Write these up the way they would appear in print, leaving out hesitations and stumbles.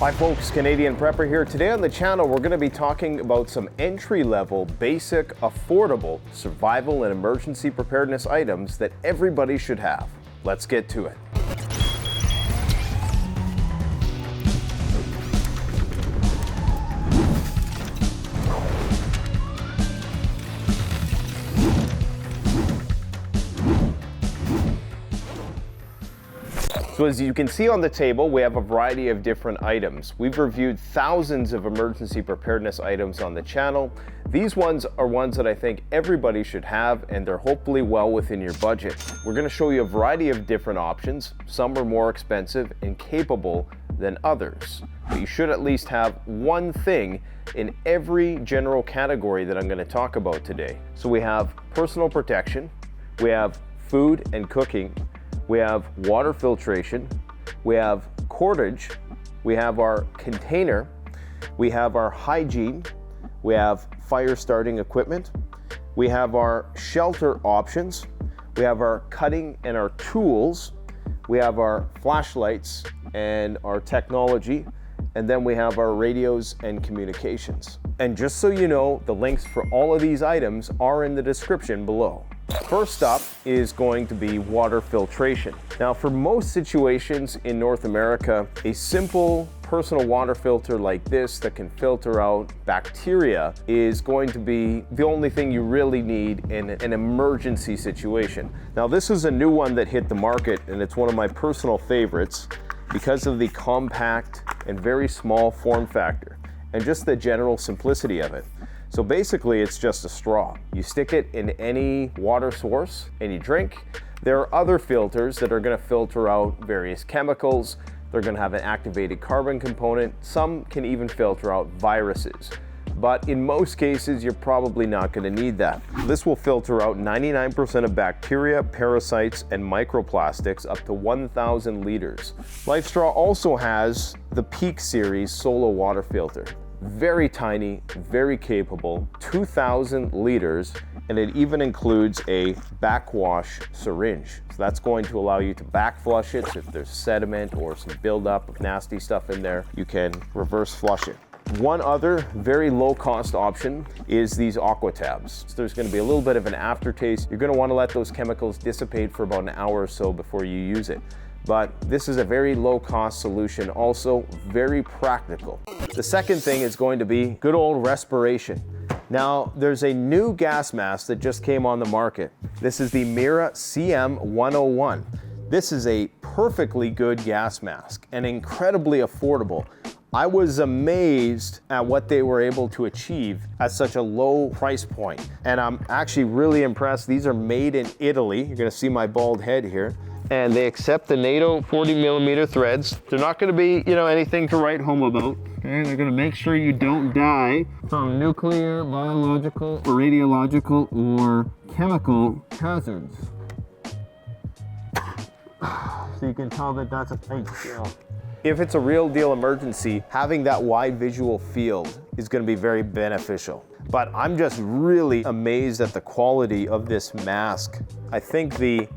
Hi folks, Canadian Prepper here. Today on the channel we're going to be talking about some entry-level, basic, affordable survival and emergency preparedness items that everybody should have. Let's get to it. So as you can see on the table, we have a variety of different items. We've reviewed thousands of emergency preparedness items on the channel. These ones are ones that I think everybody should have, and they're hopefully well within your budget. We're going to show you a variety of different options. Some are more expensive and capable than others. But you should at least have one thing in every general category that I'm going to talk about today. So we have personal protection, we have food and cooking, we have water filtration, we have cordage, we have our container, we have our hygiene, we have fire starting equipment, we have our shelter options, we have our cutting and our tools, we have our flashlights and our technology, and then we have our radios and communications. And just so you know, the links for all of these items are in the description below. First up is going to be water filtration. Now, for most situations in North America, a simple personal water filter like this that can filter out bacteria is going to be the only thing you really need in an emergency situation. Now, this is a new one that hit the market, and it's one of my personal favorites because of the compact and very small form factor and just the general simplicity of it. So basically, it's just a straw. You stick it in any water source and you drink. There are other filters that are going to filter out various chemicals. They're going to have an activated carbon component. Some can even filter out viruses. But in most cases, you're probably not going to need that. This will filter out 99% of bacteria, parasites, and microplastics up to 1,000 liters. LifeStraw also has the Peak Series Solo Water Filter. Very tiny, very capable, 2,000 liters, and it even includes a backwash syringe. So that's going to allow you to backflush it. So if there's sediment or some buildup of nasty stuff in there, you can reverse flush it. One other very low cost option is these Aquatabs. So there's going to be a little bit of an aftertaste. You're going to want to let those chemicals dissipate for about an hour or so before you use it. But this is a very low cost solution, also very practical. The second thing is going to be good old respiration. Now, there's a new gas mask that just came on the market. This is the Mira CM101. This is a perfectly good gas mask and incredibly affordable. I was amazed at what they were able to achieve at such a low price point. And I'm actually really impressed. These are made in Italy. You're gonna see my bald head here. And they accept the NATO 40mm threads. They're not gonna be, anything to write home about. Okay, they're gonna make sure you don't die from nuclear, biological, or radiological, or chemical hazards. So you can tell that that's a big deal. If it's a real deal emergency, having that wide visual field is going to be very beneficial. But I'm just really amazed at the quality of this mask. I think the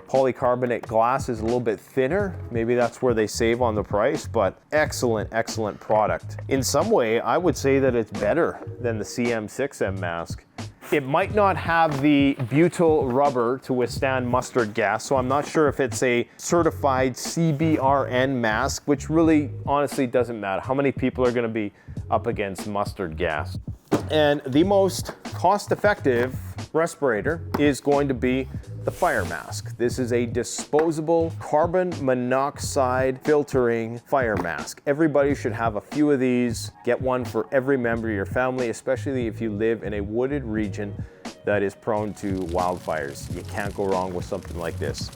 polycarbonate glass is a little bit thinner. Maybe that's where they save on the price, but excellent, excellent product. In some way, I would say that it's better than the CM6M mask. It might not have the butyl rubber to withstand mustard gas, so I'm not sure if it's a certified CBRN mask, which really honestly doesn't matter. How many people are going to be up against mustard gas? And the most cost-effective respirator is going to be the fire mask. This is a disposable carbon monoxide filtering fire mask. Everybody should have a few of these. Get one for every member of your family, especially if you live in a wooded region that is prone to wildfires. You can't go wrong with something like this.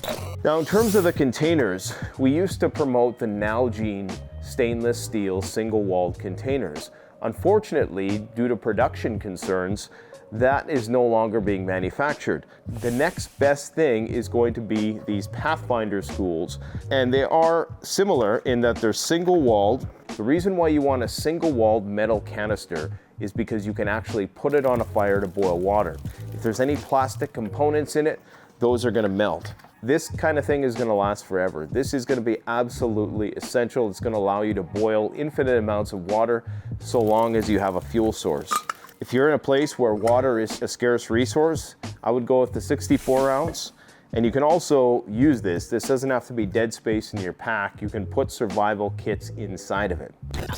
Now, in terms of the containers, we used to promote the Nalgene stainless steel single-walled containers. Unfortunately, due to production concerns, that is no longer being manufactured. The next best thing is going to be these Pathfinder spools, and they are similar in that they're single-walled. The reason why you want a single-walled metal canister is because you can actually put it on a fire to boil water. If there's any plastic components in it, those are going to melt. This kind of thing is going to last forever. This is going to be absolutely essential. It's going to allow you to boil infinite amounts of water so long as you have a fuel source. If you're in a place where water is a scarce resource, I would go with the 64 ounce. And you can also use this. This doesn't have to be dead space in your pack. You can put survival kits inside of it.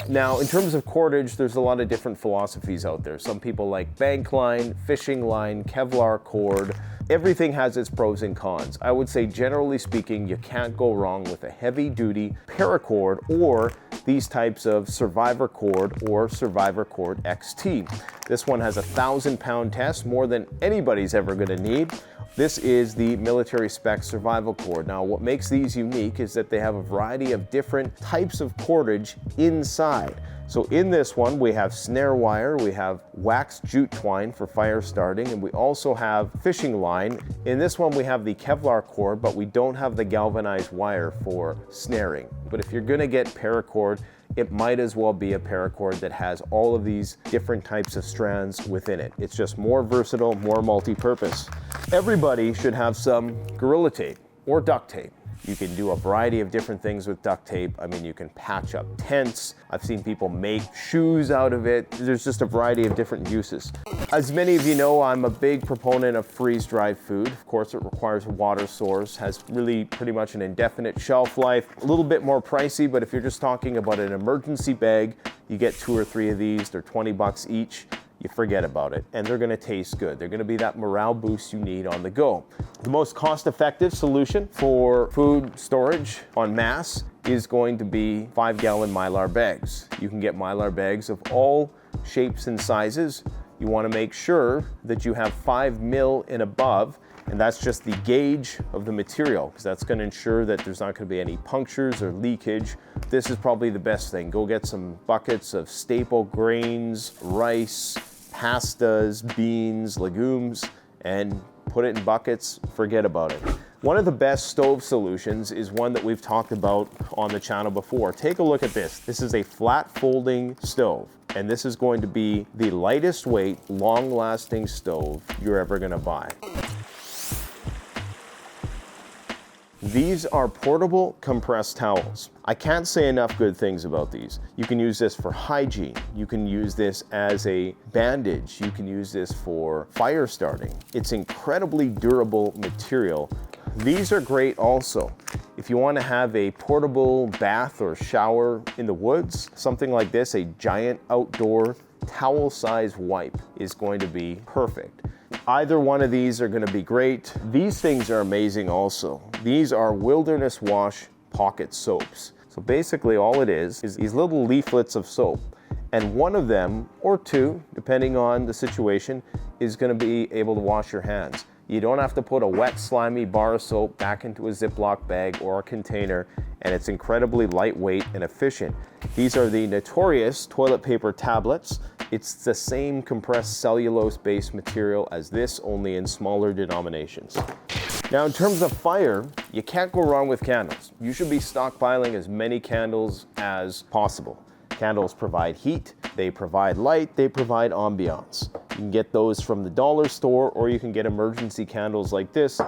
Now, in terms of cordage, there's a lot of different philosophies out there. Some people like bank line, fishing line, Kevlar cord. Everything has its pros and cons. I would say, generally speaking, you can't go wrong with a heavy-duty paracord or these types of SurvivorCord or SurvivorCord XT. This one has a 1,000-pound test, more than anybody's ever going to need. This is the military spec survival cord. Now, what makes these unique is that they have a variety of different types of cordage inside. So in this one, we have snare wire, we have wax jute twine for fire starting, and we also have fishing line. In this one, we have the Kevlar cord, but we don't have the galvanized wire for snaring. But if you're gonna get paracord, it might as well be a paracord that has all of these different types of strands within it. It's just more versatile, more multi-purpose. Everybody should have some Gorilla Tape or duct tape. You can do a variety of different things with duct tape. I mean, you can patch up tents. I've seen people make shoes out of it. There's just a variety of different uses. As many of you know, I'm a big proponent of freeze-dried food. Of course, it requires a water source, has really pretty much an indefinite shelf life. A little bit more pricey, but if you're just talking about an emergency bag, you get 2 or 3 of these. They're 20 bucks each. You forget about it, and they're gonna taste good. They're gonna be that morale boost you need on the go. The most cost-effective solution for food storage en masse is going to be 5-gallon Mylar bags. You can get Mylar bags of all shapes and sizes. You wanna make sure that you have 5 mil and above, and that's just the gauge of the material, because that's gonna ensure that there's not gonna be any punctures or leakage. This is probably the best thing. Go get some buckets of staple grains, rice, pastas, beans, legumes, and put it in buckets, forget about it. One of the best stove solutions is one that we've talked about on the channel before. Take a look at this. This is a flat folding stove, and this is going to be the lightest weight, long-lasting stove you're ever gonna buy. These are portable compressed towels. I can't say enough good things about these. You can use this for hygiene. You can use this as a bandage. You can use this for fire starting. It's incredibly durable material. These are great also. If you want to have a portable bath or shower in the woods, something like this, a giant outdoor towel-sized wipe is going to be perfect. Either one of these are going to be great. These things are amazing also. These are Wilderness Wash pocket soaps. So basically all it is these little leaflets of soap, and one of them, or two, depending on the situation, is going to be able to wash your hands. You don't have to put a wet, slimy bar of soap back into a Ziploc bag or a container, and it's incredibly lightweight and efficient. These are the notorious toilet paper tablets. It's the same compressed cellulose-based material as this, only in smaller denominations. Now, in terms of fire, you can't go wrong with candles. You should be stockpiling as many candles as possible. Candles provide heat, they provide light, they provide ambiance. You can get those from the dollar store, or you can get emergency candles like this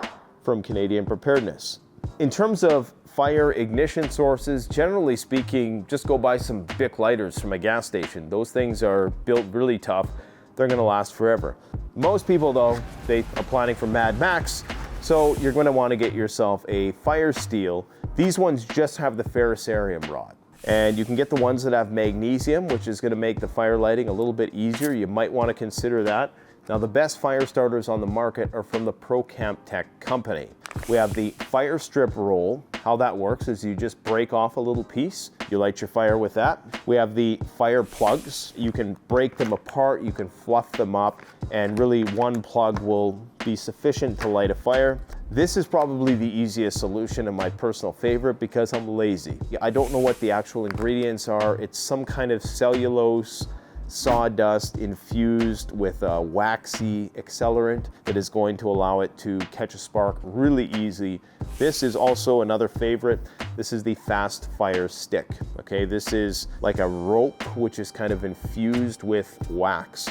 from Canadian Preparedness. In terms of fire ignition sources, generally speaking, just go buy some Bic lighters from a gas station. Those things are built really tough. They're gonna last forever. Most people though, they are planning for Mad Max, so you're gonna wanna get yourself a fire steel. These ones just have the ferrocerium rod. And you can get the ones that have magnesium, which is gonna make the fire lighting a little bit easier. You might wanna consider that. Now, the best fire starters on the market are from the ProCamp Tech company. We have the fire strip roll. How that works is you just break off a little piece. You light your fire with that. We have the fire plugs. You can break them apart, you can fluff them up, and really one plug will be sufficient to light a fire. This is probably the easiest solution and my personal favorite because I'm lazy. I don't know what the actual ingredients are. It's some kind of cellulose sawdust infused with a waxy accelerant that is going to allow it to catch a spark really easy. This is also another favorite. This is the Fast Fire Stick. Okay, this is like a rope which is kind of infused with wax.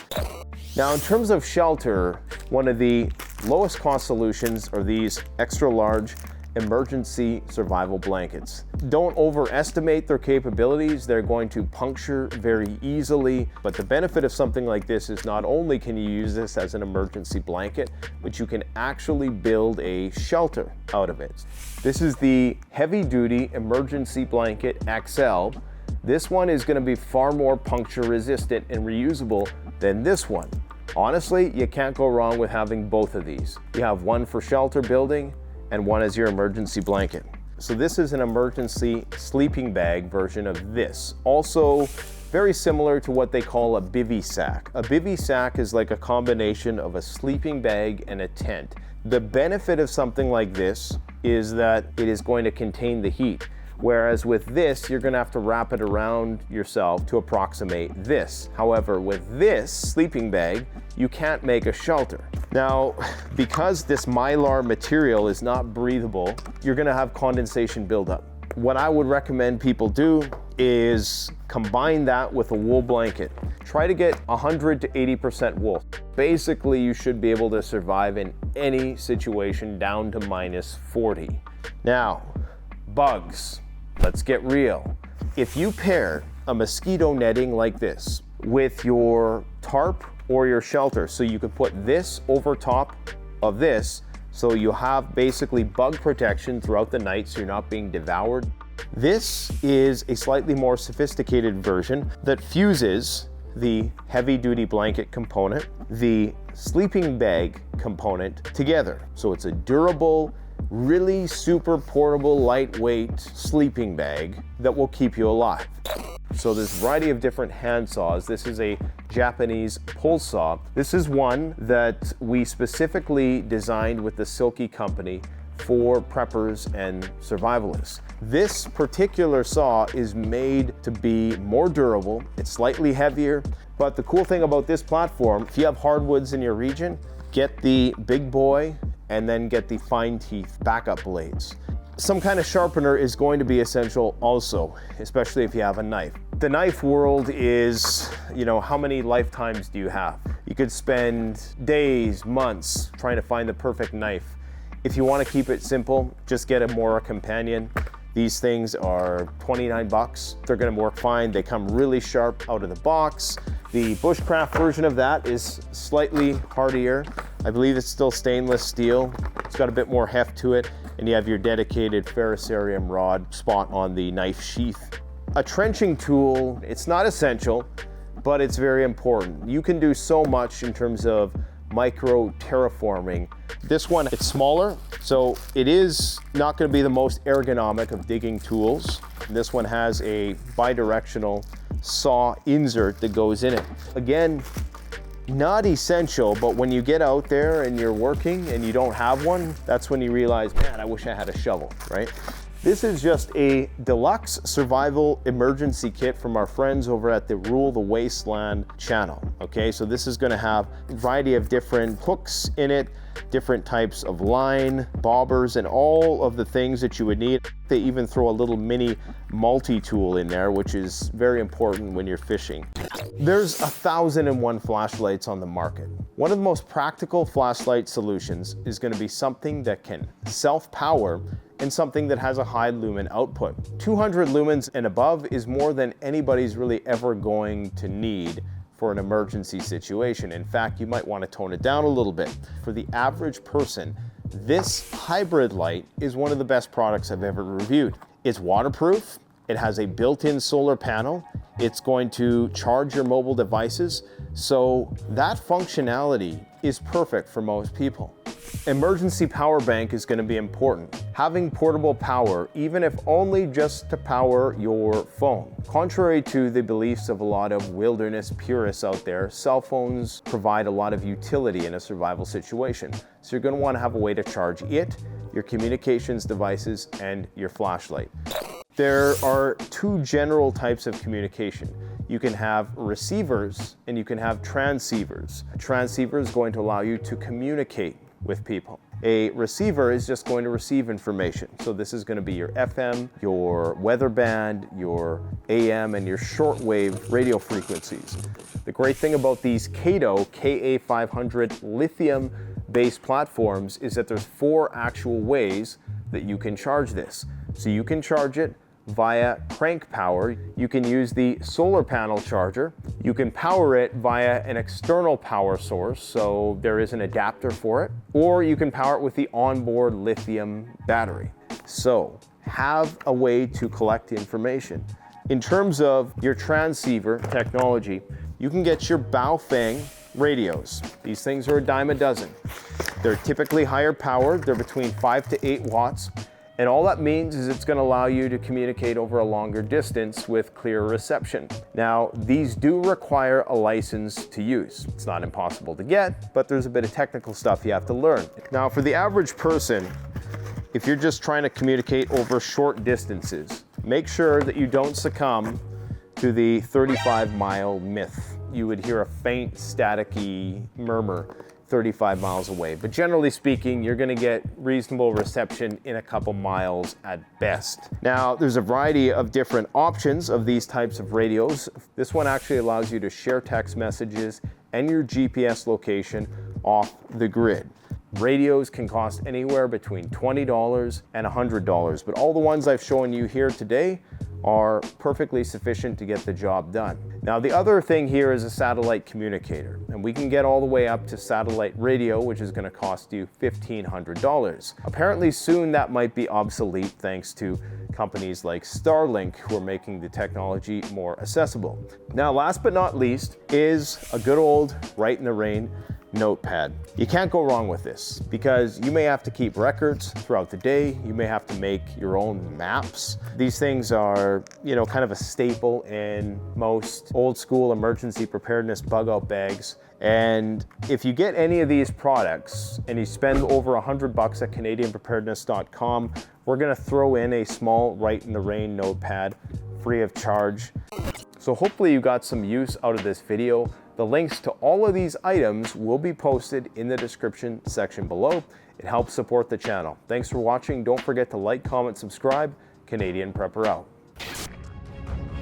Now, in terms of shelter, one of the lowest cost solutions are these extra large emergency survival blankets. Don't overestimate their capabilities. They're going to puncture very easily, but the benefit of something like this is not only can you use this as an emergency blanket, but you can actually build a shelter out of it. This is the heavy duty emergency blanket XL. This one is going to be far more puncture resistant and reusable than this one. Honestly, you can't go wrong with having both of these. You have one for shelter building and one as your emergency blanket. So this is an emergency sleeping bag version of this. Also very similar to what they call a bivvy sack. A bivvy sack is like a combination of a sleeping bag and a tent. The benefit of something like this is that it is going to contain the heat. Whereas with this, you're gonna have to wrap it around yourself to approximate this. However, with this sleeping bag, you can't make a shelter. Now, because this Mylar material is not breathable, you're gonna have condensation buildup. What I would recommend people do is combine that with a wool blanket. Try to get 100 to 80% wool. Basically, you should be able to survive in any situation down to -40. Now, bugs. Let's get real. If you pair a mosquito netting like this with your tarp or your shelter, so you could put this over top of this, so you have basically bug protection throughout the night so you're not being devoured. This is a slightly more sophisticated version that fuses the heavy duty blanket component, the sleeping bag component together. So it's a durable, really super portable, lightweight sleeping bag that will keep you alive. So there's a variety of different hand saws. This is a Japanese pull saw. This is one that we specifically designed with the Silky company for preppers and survivalists. This particular saw is made to be more durable. It's slightly heavier, but the cool thing about this platform, if you have hardwoods in your region, get the big boy and then get the fine teeth backup blades. Some kind of sharpener is going to be essential also, especially if you have a knife. The knife world is, how many lifetimes do you have? You could spend days, months trying to find the perfect knife. If you want to keep it simple, just get a Mora companion. These things are 29 bucks. They're going to work fine. They come really sharp out of the box. The bushcraft version of that is slightly hardier. I believe it's still stainless steel. It's got a bit more heft to it, and you have your dedicated ferrocerium rod spot on the knife sheath. A trenching tool, it's not essential, but it's very important. You can do so much in terms of micro terraforming. This one, it's smaller, so it is not going to be the most ergonomic of digging tools. This one has a bidirectional saw insert that goes in it. Again, not essential, but when you get out there and you're working and you don't have one, that's when you realize, man, I wish I had a shovel, right? This is just a deluxe survival emergency kit from our friends over at the Rule the Wasteland channel. Okay, so this is going to have a variety of different hooks in it, different types of line, bobbers, and all of the things that you would need. They even throw a little mini multi-tool in there, which is very important when you're fishing. There's 1,001 flashlights on the market. One of the most practical flashlight solutions is going to be something that can self-power and something that has a high lumen output. 200 lumens and above is more than anybody's really ever going to need for an emergency situation. In fact, you might want to tone it down a little bit. For the average person, this hybrid light is one of the best products I've ever reviewed. It's waterproof, it has a built-in solar panel, it's going to charge your mobile devices, so that functionality is perfect for most people. Emergency power bank is going to be important. Having portable power, even if only just to power your phone. Contrary to the beliefs of a lot of wilderness purists out there, cell phones provide a lot of utility in a survival situation. So you're going to want to have a way to charge it, your communications devices, and your flashlight. There are two general types of communication. You can have receivers and you can have transceivers. A transceiver is going to allow you to communicate with people. A receiver is just going to receive information. So this is going to be your FM, your weather band, your AM, and your shortwave radio frequencies. The great thing about these Kato KA500 lithium-based platforms is that there's 4 actual ways that you can charge this. So you can charge it via crank power. You can use the solar panel charger. You can power it via an external power source, so there is an adapter for it, or you can power it with the onboard lithium battery. So have a way to collect information. In terms of your transceiver technology, you can get your Baofeng radios. These things are a dime a dozen. They're typically higher powered. They're between 5 to 8 watts. And all that means is it's going to allow you to communicate over a longer distance with clear reception. Now, these do require a license to use. It's not impossible to get, but there's a bit of technical stuff you have to learn. Now, for the average person, if you're just trying to communicate over short distances, make sure that you don't succumb to the 35-mile myth. You would hear a faint, staticky murmur 35 miles away. But generally speaking, you're gonna get reasonable reception in a couple miles at best. Now, there's a variety of different options of these types of radios. This one actually allows you to share text messages and your GPS location off the grid. Radios can cost anywhere between $20 and $100, but all the ones I've shown you here today are perfectly sufficient to get the job done. Now, the other thing here is a satellite communicator, and we can get all the way up to satellite radio, which is going to cost you $1,500. Apparently soon that might be obsolete thanks to companies like Starlink, who are making the technology more accessible. Now, last but not least is a good old Right in the Rain notepad. You can't go wrong with this because you may have to keep records throughout the day. You may have to make your own maps. These things are, kind of a staple in most old school emergency preparedness bug out bags. And if you get any of these products and you spend over $100 at CanadianPreparedness.com, we're gonna throw in a small Right in the Rain notepad free of charge. So hopefully you got some use out of this video. The links to all of these items will be posted in the description section below. It helps support the channel. Thanks for watching. Don't forget to like, comment, subscribe. Canadian Prepper out.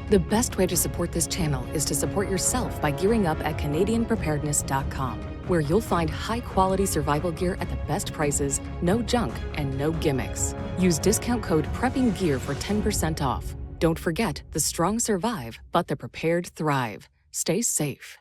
The best way to support this channel is to support yourself by gearing up at CanadianPreparedness.com, where you'll find high-quality survival gear at the best prices, no junk, and no gimmicks. Use discount code PREPPINGGEAR for 10% off. Don't forget, the strong survive, but the prepared thrive. Stay safe.